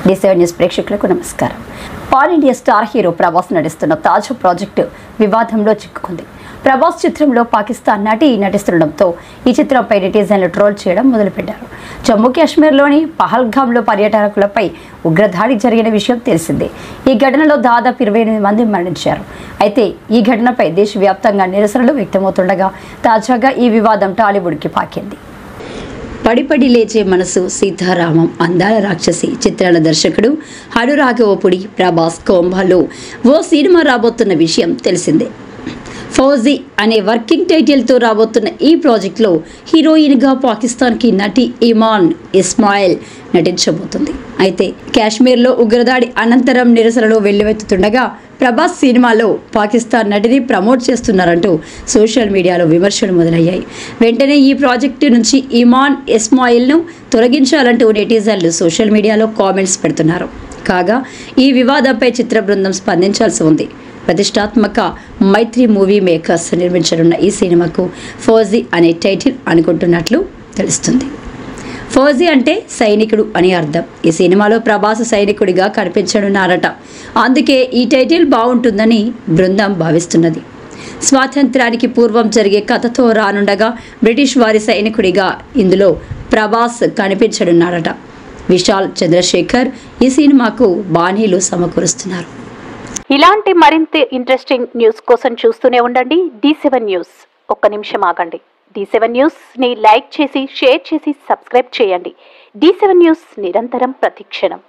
డి7 news ప్రేక్షకులకు నమస్కారం. Pan India star hero Prabhas నటిస్తున్న తాజా ప్రాజెక్టు వివాదంలో చిక్కుకుంది. ప్రభాస్ చిత్రంలో పాకిస్తాన్ నటి నటిస్తుండటంతో ఈ చిత్రంపై నెటిజన్లు ట్రోల్ చేయడం మొదలుపెట్టారు. జమ్మూ కాశ్మీర్లోని పహల్గామ్లో పర్యాటకులపై ఉగ్రదాడి జరిగిన విషయం తెలిసిందే. ఈ ఘటనలో దాదాపు 28 మంది మరణించారు. అయితే ఈ ఘటనపై దేశవ్యాప్తంగా నిరసనలు వ్యక్తమవుతుండగా తాజాగా ఈ వివాదం టాలీవుడ్కి పాకింది. పడిపడి లేచే మనసు, సీతారామం, అందాల రాక్షసి చిత్రాల దర్శకుడు హనురాఘవపుడి ప్రభాస్ కోంబాలో ఓ సినిమా రాబోతున్న విషయం తెలిసిందే. ఫౌజీ అనే వర్కింగ్ టైటిల్తో రాబోతున్న ఈ ప్రాజెక్టులో హీరోయిన్గా పాకిస్తాన్కి నటి ఇమాన్ ఇస్మాయిల్ నటించబోతుంది. అయితే కాశ్మీర్లో ఉగ్రదాడి అనంతరం నిరసనలు వెల్లువెత్తుతుండగా ప్రభాస్ సినిమాలో పాకిస్తాన్ నటిని ప్రమోట్ చేస్తున్నారంటూ సోషల్ మీడియాలో విమర్శలు మొదలయ్యాయి. వెంటనే ఈ ప్రాజెక్టు నుంచి ఇమాన్ ఇస్మాయిల్ను తొలగించాలంటూ నెటిజన్లు సోషల్ మీడియాలో కామెంట్స్ పెడుతున్నారు. కాగా ఈ వివాదంపై చిత్ర బృందం స్పందించాల్సి ఉంది. ప్రతిష్టాత్మక మైత్రి మూవీ మేకర్స్ నిర్మించనున్న ఈ సినిమాకు ఫౌజీ అనే టైటిల్ అనుకుంటున్నట్లు తెలుస్తుంది. ఫౌజీ అంటే సైనికుడు అని అర్థం. ఈ సినిమాలో ప్రభాస్ సైనికుడిగా కనిపించనున్నారట. అందుకే ఈ టైటిల్ బాగుంటుందని బృందం భావిస్తున్నది. స్వాతంత్రానికి పూర్వం జరిగే కథతో రానుండగా బ్రిటిష్ వారి సైనికుడిగా ఇందులో ప్రభాస్ కనిపించనున్నారట. విశాల్ చంద్రశేఖర్ ఈ సినిమాకు బాణీలు సమకూరుస్తున్నారు. ఇలాంటి మరింత ఇంట్రెస్టింగ్ న్యూస్ కోసం చూస్తూనే ఉండండి డి7 న్యూస్. ఒక్క నిమిషం ఆగండి. డి7 న్యూస్ని లైక్ చేసి, షేర్ చేసి, సబ్స్క్రైబ్ చేయండి. డి7 న్యూస్ నిరంతరం ప్రతిక్షణం.